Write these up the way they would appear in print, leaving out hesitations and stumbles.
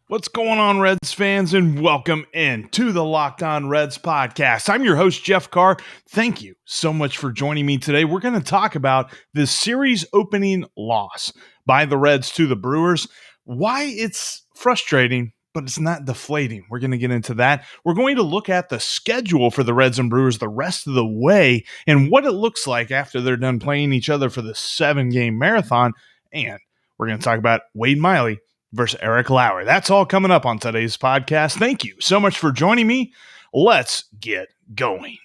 What's going on, Reds fans, and welcome in to the Locked On Reds podcast. I'm your host, Jeff Carr. Thank you so much for joining me today. We're going to talk about this series opening loss by the Reds to the Brewers, why it's frustrating, but it's not deflating. We're going to get into that. We're going to look at the schedule for the Reds and Brewers the rest of the way and what it looks like after they're done playing each other for the 7-game marathon. And we're going to talk about Wade Miley versus Eric Lauer. That's all coming up on today's podcast. Thank you so much for joining me. Let's get going.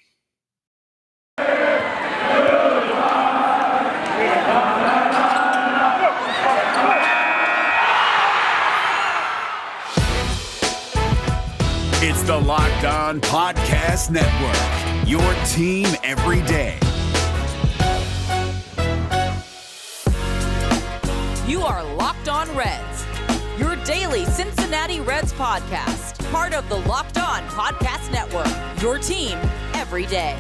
It's the Locked On Podcast Network, your team every day. You are Locked On Reds, your daily Cincinnati Reds podcast, part of the Locked On Podcast Network, your team every day.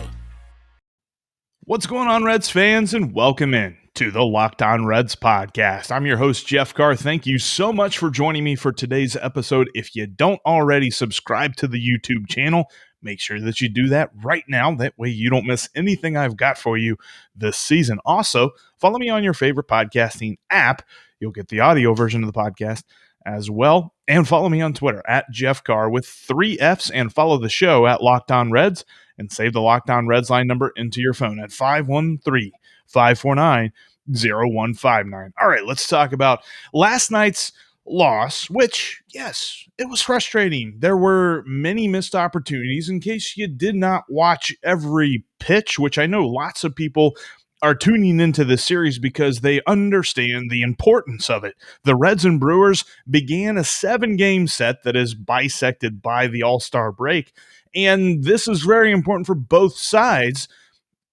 What's going on, Reds fans, and welcome in to the Locked On Reds podcast. I'm your host, Jeff Carr. Thank you so much for joining me for today's episode. If you don't already subscribe to the YouTube channel, make sure that you do that right now. That way you don't miss anything I've got for you this season. Also, follow me on your favorite podcasting app. You'll get the audio version of the podcast as well. And follow me on Twitter at Jeff Carr with 3 Fs, and follow the show at Locked On Reds and save the Locked On Reds line number into your phone at 513-549-0159. All right, let's talk about last night's loss, which, yes, it was frustrating. There were many missed opportunities. In case you did not watch every pitch, which I know lots of people are tuning into this series because they understand the importance of it. The Reds and Brewers began a 7-game set that is bisected by the All-Star break, and this is very important for both sides.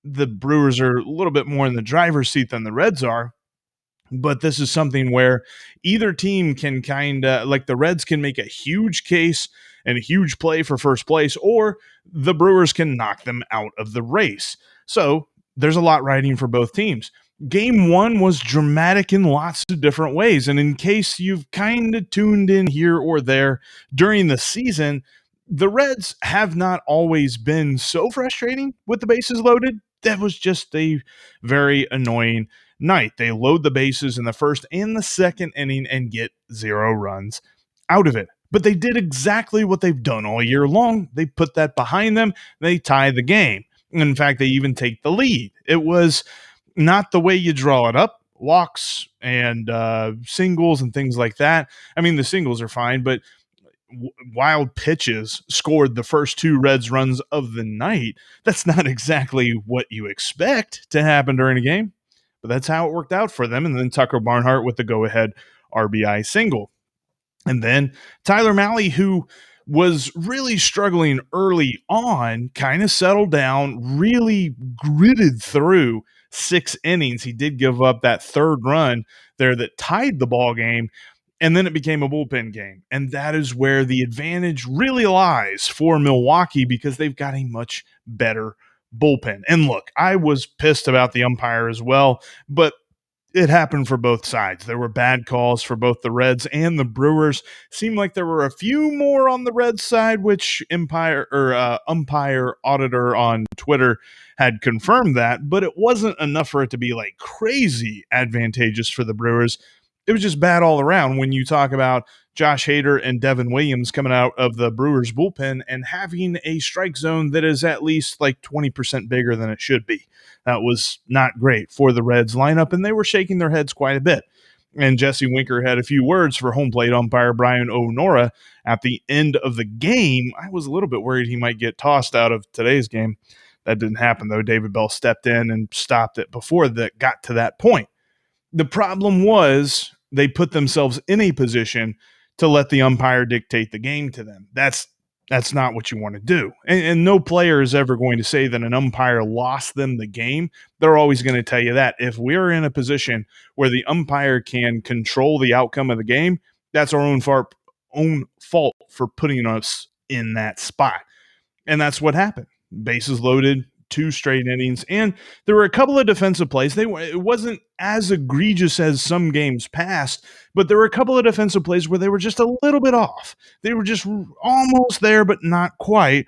The Brewers are a little bit more in the driver's seat than the Reds are, but this is something where either team can like the Reds can make a huge case and a huge play for first place, or the Brewers can knock them out of the race. So there's a lot riding for both teams. Game 1 was dramatic in lots of different ways. And in case you've kind of tuned in here or there during the season, the Reds have not always been so frustrating with the bases loaded. That was just a very annoying night. They load the bases in the first and the second inning and get 0 runs out of it. But they did exactly what they've done all year long. They put that behind them. They tie the game. In fact, they even take the lead. It was not the way you draw it up. Walks and singles and things like that. I mean, the singles are fine, but wild pitches scored the first 2 Reds runs of the night. That's not exactly what you expect to happen during a game, but that's how it worked out for them. And then Tucker Barnhart with the go-ahead RBI single. And then Tyler Mahle, who was really struggling early on, kind of settled down, really gritted through 6 innings. He did give up that 3rd run there that tied the ball game, and then it became a bullpen game. And that is where the advantage really lies for Milwaukee, because they've got a much better bullpen. And look, I was pissed about the umpire as well, but it happened for both sides. There were bad calls for both the Reds and the Brewers. Seemed like there were a few more on the Reds side, which umpire auditor on Twitter had confirmed that, but it wasn't enough for it to be like crazy advantageous for the Brewers. It was just bad all around when you talk about Josh Hader and Devin Williams coming out of the Brewers bullpen and having a strike zone that is at least like 20% bigger than it should be. That was not great for the Reds lineup, and they were shaking their heads quite a bit. And Jesse Winker had a few words for home plate umpire Brian O'Nora at the end of the game. I was a little bit worried he might get tossed out of today's game. That didn't happen, though. David Bell stepped in and stopped it before that got to that point. The problem was they put themselves in a position to let the umpire dictate the game to them. That's not what you want to do. And no player is ever going to say that an umpire lost them the game. They're always going to tell you that. If we're in a position where the umpire can control the outcome of the game, that's our own fault for putting us in that spot. And that's what happened. Bases loaded, 2 straight innings, and there were a couple of defensive plays. It wasn't as egregious as some games past, but there were a couple of defensive plays where they were just a little bit off. They were just almost there, but not quite.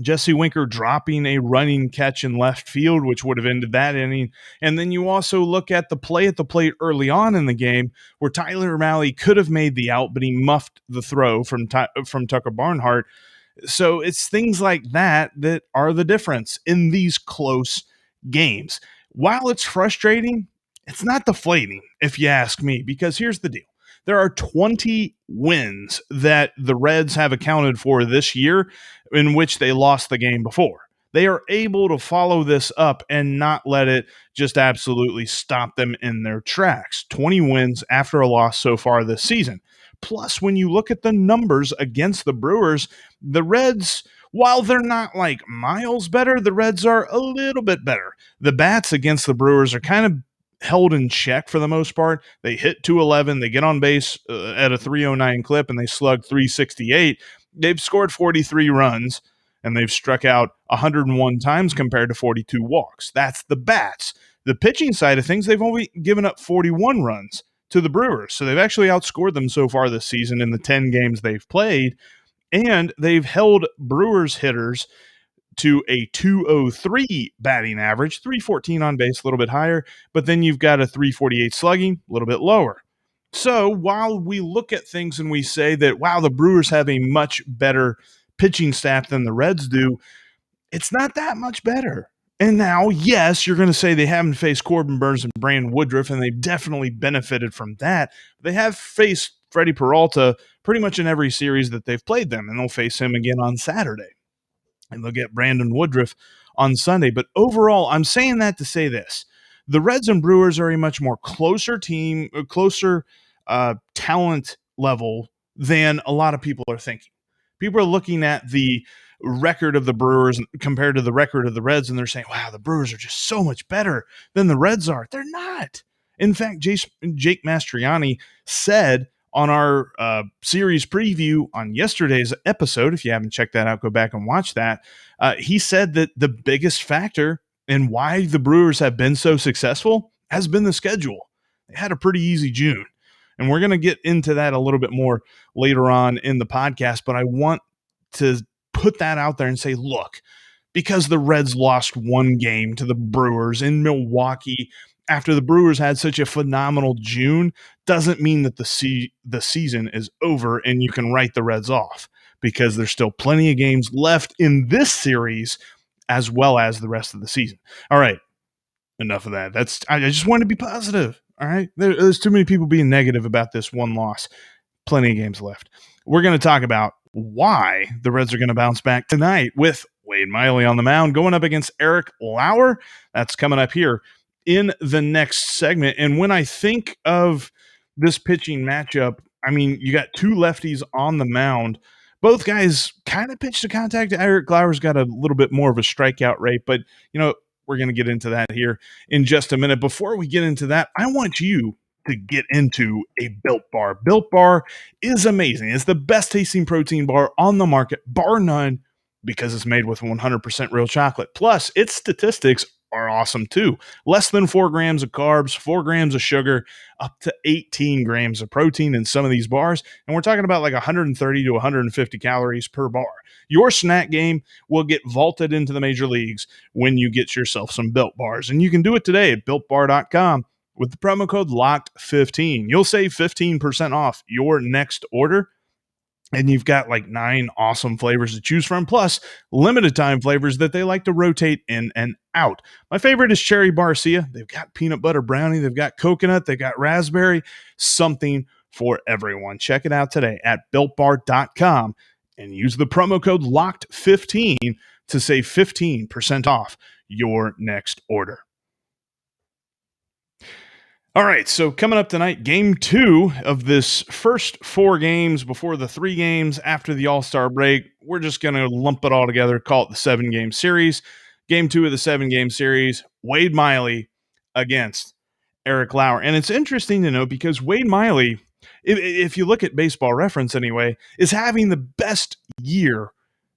Jesse Winker dropping a running catch in left field, which would have ended that inning. And then you also look at the plate early on in the game where Tyler O'Malley could have made the out, but he muffed the throw from Tucker Barnhart. So it's things like that that are the difference in these close games. While it's frustrating, it's not deflating, if you ask me, because here's the deal. There are 20 wins that the Reds have accounted for this year in which they lost the game before. They are able to follow this up and not let it just absolutely stop them in their tracks. 20 wins after a loss so far this season. Plus, when you look at the numbers against the Brewers, the Reds, while they're not like miles better, the Reds are a little bit better. The bats against the Brewers are kind of held in check for the most part. They hit 211, they get on base at a 309 clip, and they slug 368. They've scored 43 runs, and they've struck out 101 times compared to 42 walks. That's the bats. The pitching side of things, they've only given up 41 runs to the Brewers, so they've actually outscored them so far this season in the 10 games they've played, and they've held Brewers hitters to a 203 batting average, 314 on base, a little bit higher, but then you've got a 348 slugging, a little bit lower. So while we look at things and we say that, wow, the Brewers have a much better pitching staff than the Reds do, it's not that much better. And now, yes, you're going to say they haven't faced Corbin Burnes and Brandon Woodruff, and they've definitely benefited from that. They have faced Freddie Peralta pretty much in every series that they've played them, and they'll face him again on Saturday. And they'll get Brandon Woodruff on Sunday. But overall, I'm saying that to say this. The Reds and Brewers are a much more closer team, closer talent level than a lot of people are thinking. People are looking at the record of the Brewers compared to the record of the Reds, and they're saying, wow, the Brewers are just so much better than the Reds are. They're not. In fact, Jake Mastriani said on our series preview on yesterday's episode, if you haven't checked that out, go back and watch that. He said that the biggest factor in why the Brewers have been so successful has been the schedule. They had a pretty easy June, and we're going to get into that a little bit more later on in the podcast, but I want to put that out there and say, look, because the Reds lost one game to the Brewers in Milwaukee after the Brewers had such a phenomenal June, doesn't mean that the season is over and you can write the Reds off, because there's still plenty of games left in this series as well as the rest of the season. All right, enough of that. I just want to be positive. All right, there's too many people being negative about this one loss. Plenty of games left. We're going to talk about why the Reds are going to bounce back tonight with Wade Miley on the mound going up against Eric Lauer. That's coming up here in the next segment. And when I think of this pitching matchup, I mean, you got two lefties on the mound. Both guys kind of pitch to contact. Eric Lauer's got a little bit more of a strikeout rate, but, we're going to get into that here in just a minute. Before we get into that, I want you to get into a Built Bar. Built Bar is amazing. It's the best tasting protein bar on the market, bar none, because it's made with 100% real chocolate. Plus, its statistics are awesome too. Less than 4 grams of carbs, 4 grams of sugar, up to 18 grams of protein in some of these bars. And we're talking about like 130 to 150 calories per bar. Your snack game will get vaulted into the major leagues when you get yourself some Built Bars. And you can do it today at BuiltBar.com with the promo code LOCKED15. You'll save 15% off your next order. And you've got like 9 awesome flavors to choose from, plus limited time flavors that they like to rotate in and out. My favorite is Cherry Barcia. They've got peanut butter brownie. They've got coconut. They've got raspberry. Something for everyone. Check it out today at BuiltBar.com and use the promo code LOCKED15 to save 15% off your next order. All right, so coming up tonight, game 2 of this first 4 games before the 3 games after the All-Star break. We're just going to lump it all together, call it the 7-game series. Game 2 of the 7-game series, Wade Miley against Eric Lauer. And it's interesting to note because Wade Miley, if you look at Baseball Reference anyway, is having the best year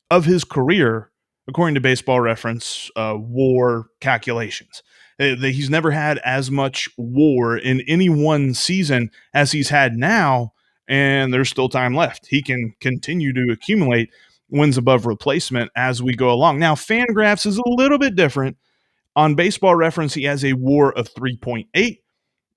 of his career according to Baseball Reference WAR calculations. He's never had as much WAR in any one season as he's had now, and there's still time left. He can continue to accumulate wins above replacement as we go along. Now, Fangraphs is a little bit different. On Baseball Reference, he has a WAR of 3.8,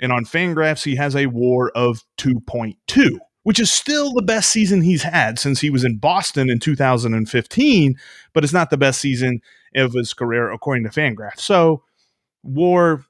and on Fangraphs, he has a WAR of 2.2, which is still the best season he's had since he was in Boston in 2015, but it's not the best season of his career according to Fangraphs. So, WAR,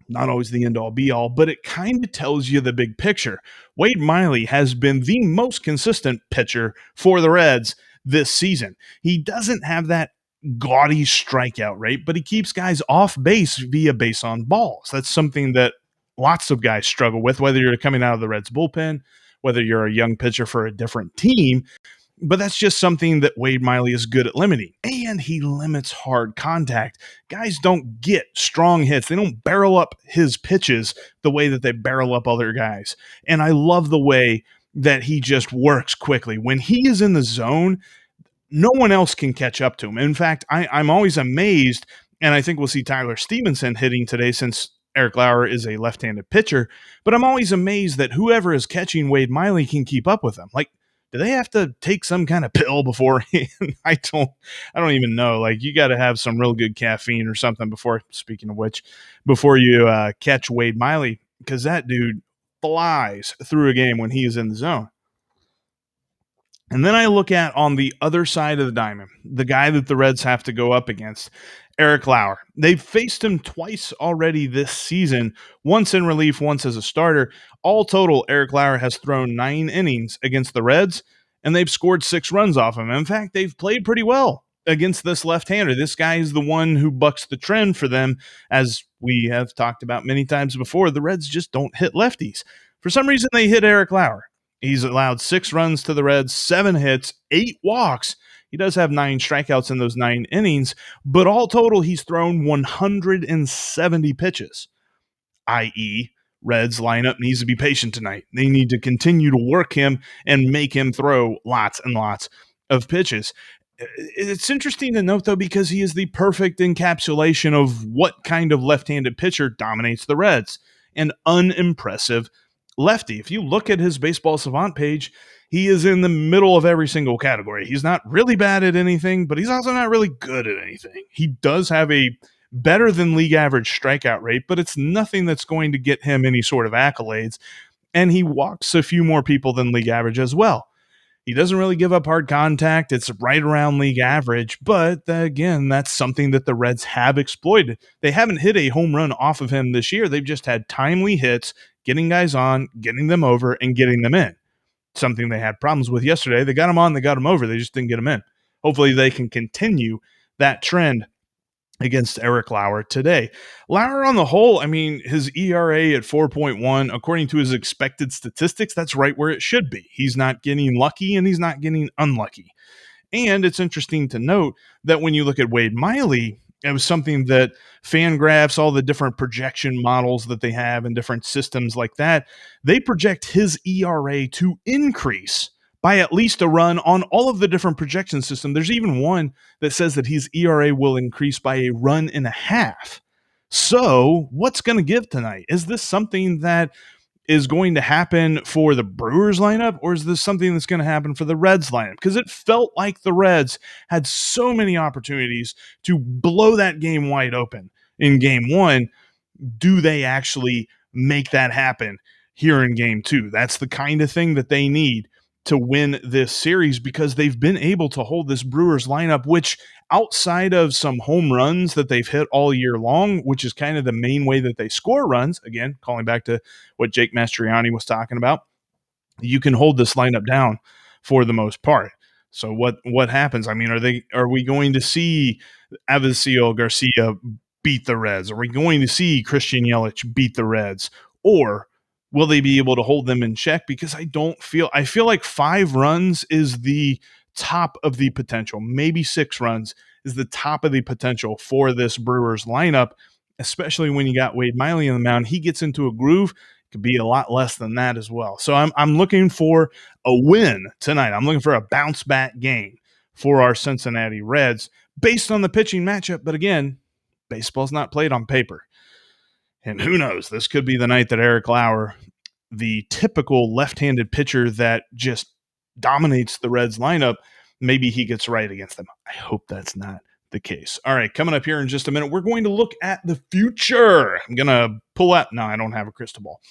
not always the end-all be-all, but it kind of tells you the big picture. Wade Miley has been the most consistent pitcher for the Reds this season. He doesn't have that gaudy strikeout rate, but he keeps guys off base via base on balls. That's something that lots of guys struggle with, whether you're coming out of the Reds bullpen, whether you're a young pitcher for a different team. But that's just something that Wade Miley is good at limiting. And he limits hard contact. Guys don't get strong hits. They don't barrel up his pitches the way that they barrel up other guys. And I love the way that he just works quickly. When he is in the zone, no one else can catch up to him. In fact, I'm always amazed, and I think we'll see Tyler Stevenson hitting today since Eric Lauer is a left-handed pitcher, but I'm always amazed that whoever is catching Wade Miley can keep up with him. Like, do they have to take some kind of pill beforehand? I don't even know. Like, you got to have some real good caffeine or something before, speaking of which, before you catch Wade Miley, because that dude flies through a game when he is in the zone. And then I look at on the other side of the diamond, the guy that the Reds have to go up against, Eric Lauer. They've faced him twice already this season, once in relief, once as a starter. All total, Eric Lauer has thrown 9 innings against the Reds, and they've scored 6 runs off him. In fact, they've played pretty well against this left-hander. This guy is the one who bucks the trend for them, as we have talked about many times before. The Reds just don't hit lefties. For some reason, they hit Eric Lauer. He's allowed 6 runs to the Reds, 7 hits, 8 walks. He does have 9 strikeouts in those 9 innings, but all total, he's thrown 170 pitches, i.e., Reds lineup needs to be patient tonight. They need to continue to work him and make him throw lots and lots of pitches. It's interesting to note, though, because he is the perfect encapsulation of what kind of left-handed pitcher dominates the Reds. An unimpressive lefty. If you look at his Baseball Savant page, he is in the middle of every single category. He's not really bad at anything, but he's also not really good at anything. He does have a better than league average strikeout rate, but it's nothing that's going to get him any sort of accolades. And he walks a few more people than league average as well. He doesn't really give up hard contact. It's right around league average, but again, that's something that the Reds have exploited. They haven't hit a home run off of him this year. They've just had timely hits, getting guys on, getting them over, and getting them in. Something they had problems with yesterday. They got them on, they got them over. They just didn't get them in. Hopefully they can continue that trend against Eric Lauer today. Lauer on the whole, I mean, his ERA at 4.1, according to his expected statistics, that's right where it should be. He's not getting lucky and he's not getting unlucky. And it's interesting to note that when you look at Wade Miley, it was something that Fangraphs, all the different projection models that they have and different systems like that, they project his ERA to increase by at least a run on all of the different projection systems. There's even one that says that his ERA will increase by a run and a half. So what's going to give tonight? Is this something that is going to happen for the Brewers lineup, or is this something that's going to happen for the Reds lineup? Because it felt like the Reds had so many opportunities to blow that game wide open in game 1. Do they actually make that happen here in game 2? That's the kind of thing that they need to win this series, because they've been able to hold this Brewers lineup, which outside of some home runs that they've hit all year long, which is kind of the main way that they score runs, again, calling back to what Jake Mastriani was talking about, you can hold this lineup down for the most part. So what happens? I mean, are we going to see Avisail Garcia beat the Reds? Are we going to see Christian Yelich beat the Reds? Or will they be able to hold them in check? Because I feel like 5 runs is the top of the potential. Maybe 6 runs is the top of the potential for this Brewers lineup, especially when you got Wade Miley on the mound. He gets into a groove. It could be a lot less than that as well. So I'm looking for a win tonight. I'm looking for a bounce back game for our Cincinnati Reds based on the pitching matchup. But again, baseball's not played on paper. And who knows, this could be the night that Eric Lauer, the typical left-handed pitcher that just dominates the Reds lineup, maybe he gets right against them. I hope that's not the case. All right, coming up here in just a minute, we're going to look at the future. I'm going to pull out, no, I don't have a crystal ball,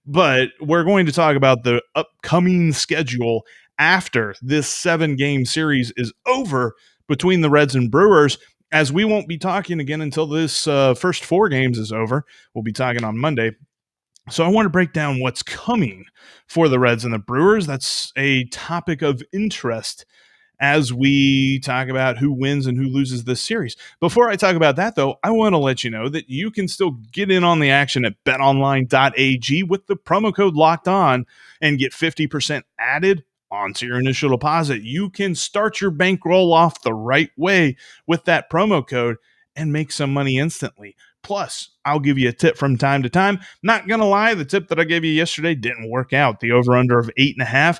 but we're going to talk about the upcoming schedule after this 7-game series is over between the Reds and Brewers, as we won't be talking again until this first 4 games is over. We'll be talking on Monday. So I want to break down what's coming for the Reds and the Brewers. That's a topic of interest as we talk about who wins and who loses this series. Before I talk about that, though, I want to let you know that you can still get in on the action at betonline.ag with the promo code Locked On and get 50% added onto your initial deposit. You can start your bankroll off the right way with that promo code and make some money instantly. Plus, I'll give you a tip from time to time. Not going to lie, the tip that I gave you yesterday didn't work out. The over-under of 8.5,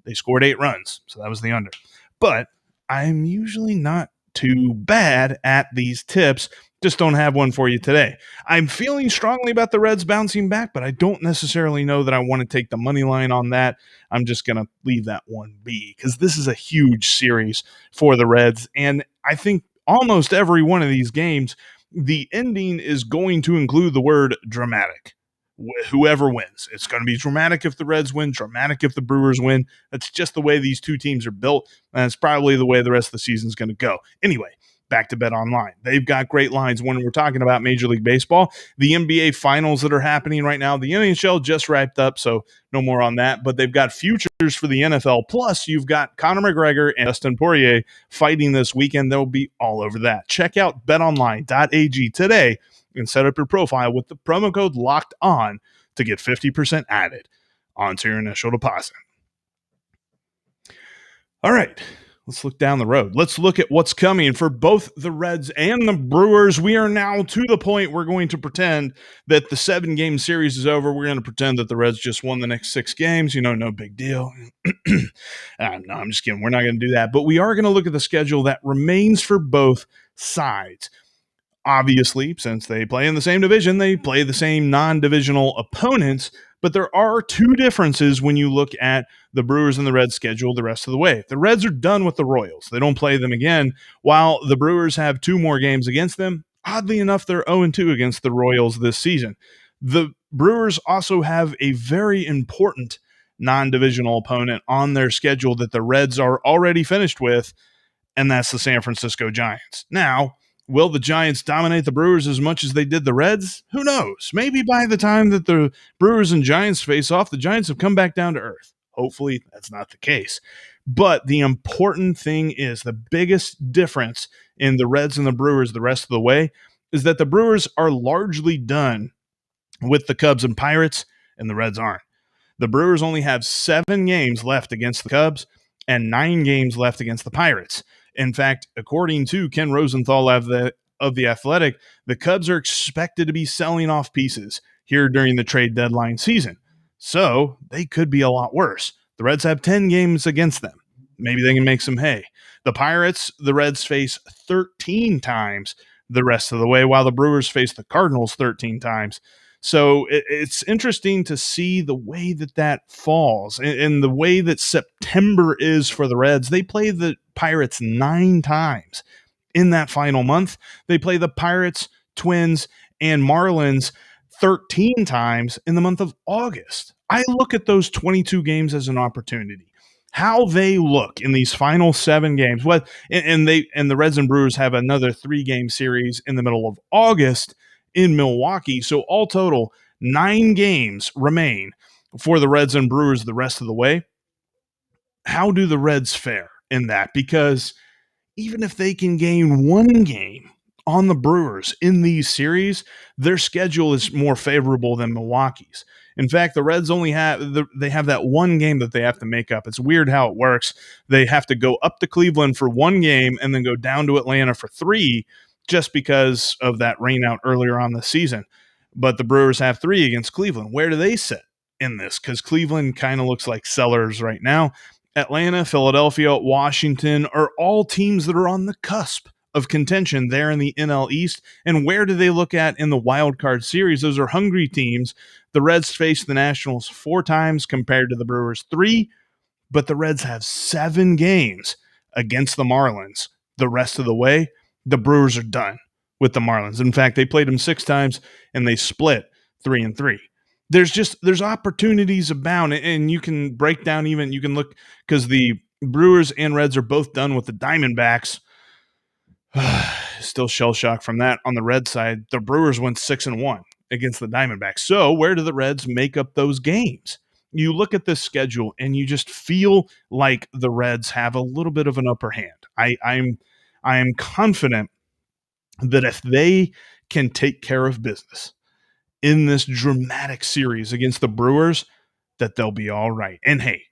they scored 8 runs, so that was the under. But I'm usually not too bad at these tips. Just don't have one for you today. I'm feeling strongly about the Reds bouncing back, but I don't necessarily know that I want to take the money line on that. I'm just going to leave that one be because this is a huge series for the Reds. And I think almost every one of these games, the ending is going to include the word dramatic. Whoever wins, it's going to be dramatic if the Reds win, dramatic if the Brewers win. That's just the way these two teams are built, and it's probably the way the rest of the season is going to go. Anyway, back to Bet Online. They've got great lines when we're talking about Major League Baseball. The NBA finals that are happening right now, the NHL just wrapped up, so no more on that, but they've got futures for the NFL. Plus, you've got Conor McGregor and Dustin Poirier fighting this weekend. They'll be all over that. Check out betonline.ag today and set up your profile with the promo code Locked On to get 50% added onto your initial deposit. All right, let's look down the road. Let's look at what's coming for both the Reds and the Brewers. We are now to the point we're going to pretend that the 7-game series is over. We're going to pretend that the Reds just won the next 6 games. No big deal. No, I'm just kidding. We're not going to do that. But we are going to look at the schedule that remains for both sides. Obviously, since they play in the same division, they play the same non-divisional opponents, but there are 2 differences when you look at the Brewers and the Reds schedule the rest of the way. The Reds are done with the Royals. They don't play them again, while the Brewers have 2 more games against them. Oddly enough, they're 0-2 against the Royals this season. The Brewers also have a very important non-divisional opponent on their schedule that the Reds are already finished with, and that's the San Francisco Giants. Now, will the Giants dominate the Brewers as much as they did the Reds? Who knows? Maybe by the time that the Brewers and Giants face off, the Giants have come back down to earth. Hopefully, that's not the case. But the important thing is the biggest difference in the Reds and the Brewers the rest of the way is that the Brewers are largely done with the Cubs and Pirates, and the Reds aren't. The Brewers only have 7 games left against the Cubs and 9 games left against the Pirates. In fact, according to Ken Rosenthal of the Athletic, the Cubs are expected to be selling off pieces here during the trade deadline season. So they could be a lot worse. The Reds have 10 games against them. Maybe they can make some hay. The Pirates, the Reds face 13 times the rest of the way, while the Brewers face the Cardinals 13 times. So it's interesting to see the way that falls and the way that September is for the Reds. They play the Pirates 9 times in that final month. They play the Pirates, Twins, and Marlins 13 times in the month of August. I look at those 22 games as an opportunity. How they look in these final 7 games. And the Reds and Brewers have another 3-game series in the middle of August in Milwaukee. So all total, 9 games remain for the Reds and Brewers the rest of the way. How do the Reds fare in that? Because even if they can gain 1 game on the Brewers in these series, their schedule is more favorable than Milwaukee's. In fact, the Reds only have that 1 game that they have to make up. It's weird how it works. They have to go up to Cleveland for 1 game and then go down to Atlanta for 3, just because of that rain out earlier on the season. But the Brewers have 3 against Cleveland. Where do they sit in this? Because Cleveland kind of looks like sellers right now. Atlanta, Philadelphia, Washington are all teams that are on the cusp of contention there in the NL East. And where do they look at in the wild card series? Those are hungry teams. The Reds faced the Nationals 4 times compared to the Brewers 3, but the Reds have 7 games against the Marlins. The rest of the way, the Brewers are done with the Marlins. In fact, they played them 6 times and they split 3-3. There's opportunities abound, and you can break down you can look because the Brewers and Reds are both done with the Diamondbacks. Still shell shock from that. On the Red side, the Brewers went 6-1 against the Diamondbacks. So where do the Reds make up those games? You look at this schedule and you just feel like the Reds have a little bit of an upper hand. I'm confident that if they can take care of business in this dramatic series against the Brewers, that they'll be all right. And hey,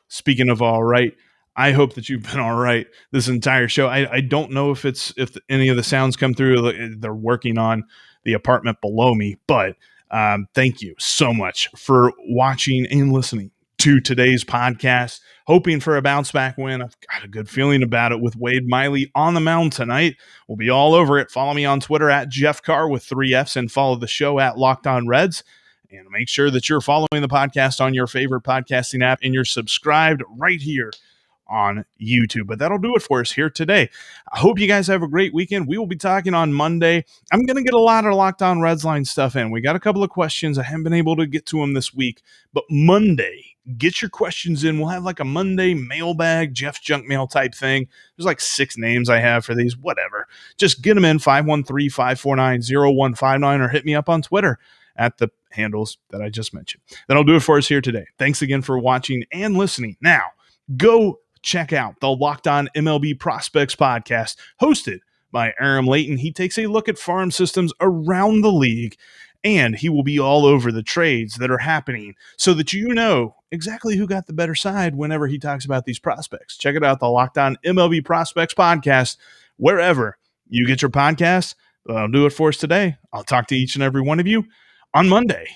speaking of all right, I hope that you've been all right this entire show. I don't know if any of the sounds come through. They're working on the apartment below me, but thank you so much for watching and listening to today's podcast. Hoping for a bounce back win. I've got a good feeling about it with Wade Miley on the mound tonight. We'll be all over it. Follow me on Twitter at Jeff Carr with 3 Fs and follow the show at Locked On Reds. And make sure that you're following the podcast on your favorite podcasting app and you're subscribed right here on YouTube. But that'll do it for us here today. I hope you guys have a great weekend. We will be talking on Monday. I'm going to get a lot of Locked On Reds line stuff in. We got a couple of questions. I haven't been able to get to them this week. But Monday, get your questions in. We'll have like a Monday mailbag, Jeff's junk mail type thing. There's like 6 names I have for these. Whatever. Just get them in 513-549-0159 or hit me up on Twitter at the handles that I just mentioned. That'll do it for us here today. Thanks again for watching and listening. Now, go check out the Locked On MLB Prospects podcast hosted by Aram Layton. He takes a look at farm systems around the league, and he will be all over the trades that are happening so that you know exactly who got the better side whenever he talks about these prospects. Check it out, the Locked On MLB Prospects podcast, wherever you get your podcasts. That'll do it for us today. I'll talk to each and every one of you on Monday.